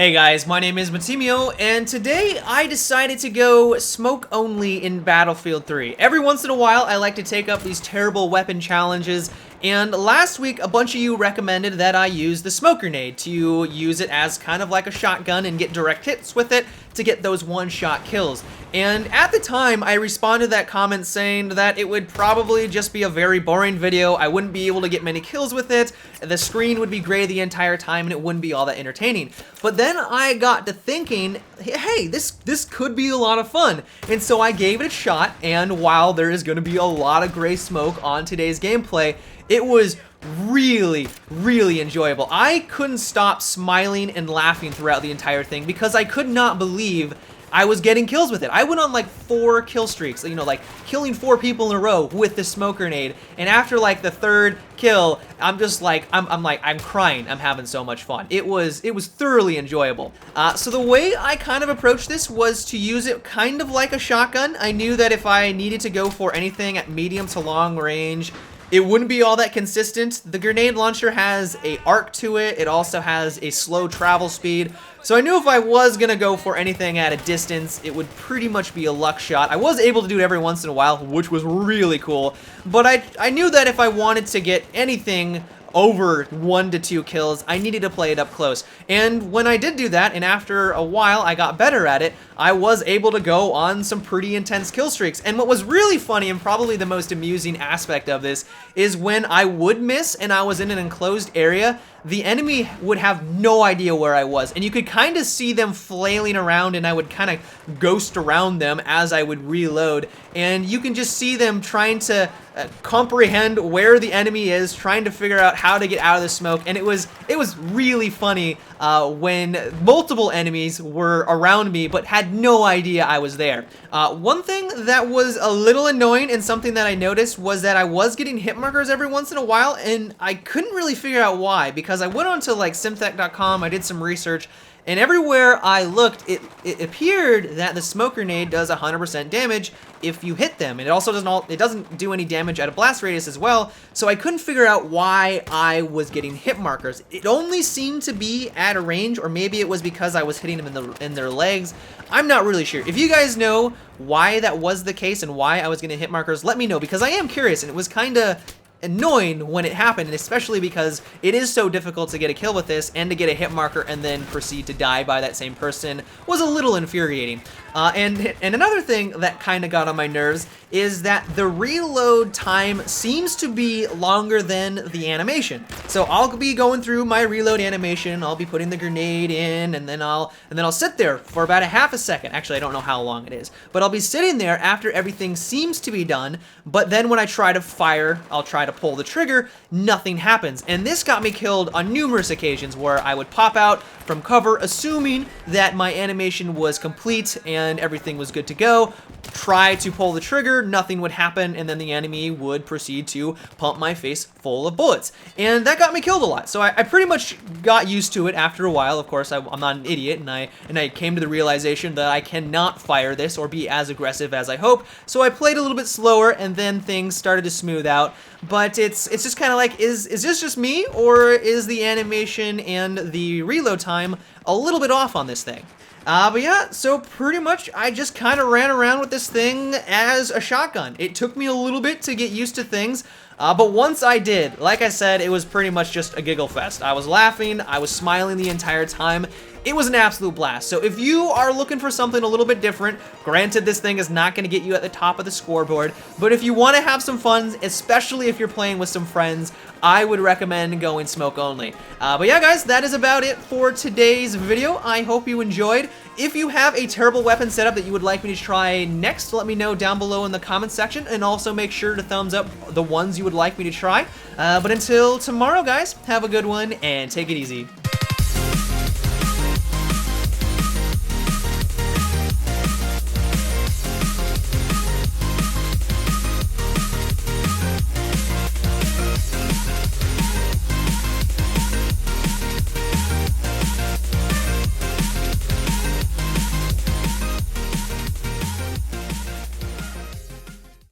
Hey guys, my name is Matimio, and today I decided to go smoke only in Battlefield 3. Every once in a while, I like to take up these terrible weapon challenges, and last week a bunch of you recommended that I use the smoke grenade to use it as kind of like a shotgun and get direct hits with it to get those one-shot kills. And at the time, I responded to that comment saying that it would probably just be a very boring video, I wouldn't be able to get many kills with it, the screen would be gray the entire time, and it wouldn't be all that entertaining. But then I got to thinking, hey, this could be a lot of fun. And so I gave it a shot, and while there is going to be a lot of gray smoke on today's gameplay, it was really enjoyable. I couldn't stop smiling and laughing throughout the entire thing because I could not believe I was getting kills with it. I went on like 4 kill streaks, you know, like killing 4 people in a row with the smoke grenade. And after like the 3rd kill, I'm just like, I'm crying. I'm having so much fun. It was thoroughly enjoyable. So the way I kind of approached this was to use it kind of like a shotgun. I knew that if I needed to go for anything at medium to long range, it wouldn't be all that consistent. The grenade launcher has an arc to it. It also has a slow travel speed. So I knew if I was gonna go for anything at a distance, it would pretty much be a luck shot. I was able to do it every once in a while, which was really cool. But I knew that if I wanted to get anything over 1 to 2 kills, I needed to play it up close. And when I did do that, and after a while I got better at it, I was able to go on some pretty intense kill streaks. And what was really funny, and probably the most amusing aspect of this, is when I would miss and I was in an enclosed area, the enemy would have no idea where I was, and you could kind of see them flailing around, and I would kind of ghost around them as I would reload, and you can just see them trying to comprehend where the enemy is, trying to figure out how to get out of the smoke. And it was really funny when multiple enemies were around me but had no idea I was there. One thing that was a little annoying and something that I noticed was that I was getting hit markers every once in a while, and I couldn't really figure out why, because I went onto like simtech.com, I did some research, and everywhere I looked, it appeared that the smoke grenade does 100% damage if you hit them. And it also doesn't do any damage at a blast radius as well, so I couldn't figure out why I was getting hit markers. It only seemed to be at a range, or maybe it was because I was hitting them in their legs. I'm not really sure. If you guys know why that was the case and why I was getting hit markers, let me know, because I am curious, and it was kind of annoying when it happened, and especially because it is so difficult to get a kill with this, and to get a hit marker and then proceed to die by that same person was a little infuriating. And another thing that kind of got on my nerves is that the reload time seems to be longer than the animation. So I'll be going through my reload animation, I'll be putting the grenade in, and then I'll sit there for about a half a second. Actually, I don't know how long it is, but I'll be sitting there after everything seems to be done, but then when I try to fire, I'll try to pull the trigger, nothing happens. And this got me killed on numerous occasions where I would pop out from cover assuming that my animation was complete and everything was good to go, try to pull the trigger, nothing would happen, and then the enemy would proceed to pump my face full of bullets. And that got me killed a lot. So I pretty much got used to it after a while. Of course, I'm not an idiot, and I came to the realization that I cannot fire this or be as aggressive as I hope. So I played a little bit slower, and then things started to smooth out. But it's just kind of like, is this just me, or is the animation and the reload time a little bit off on this thing? But yeah, so pretty much I just kind of ran around with this thing as a shotgun. It took me a little bit to get used to things, but once I did, like I said, it was pretty much just a giggle fest. I was laughing, I was smiling the entire time. It was an absolute blast. So if you are looking for something a little bit different, granted this thing is not going to get you at the top of the scoreboard, but if you want to have some fun, especially if you're playing with some friends, I would recommend going smoke only. But yeah guys, that is about it for today's video. I hope you enjoyed. If you have a terrible weapon setup that you would like me to try next, let me know down below in the comment section, and also make sure to thumbs up the ones you would like me to try. But until tomorrow guys, have a good one and take it easy.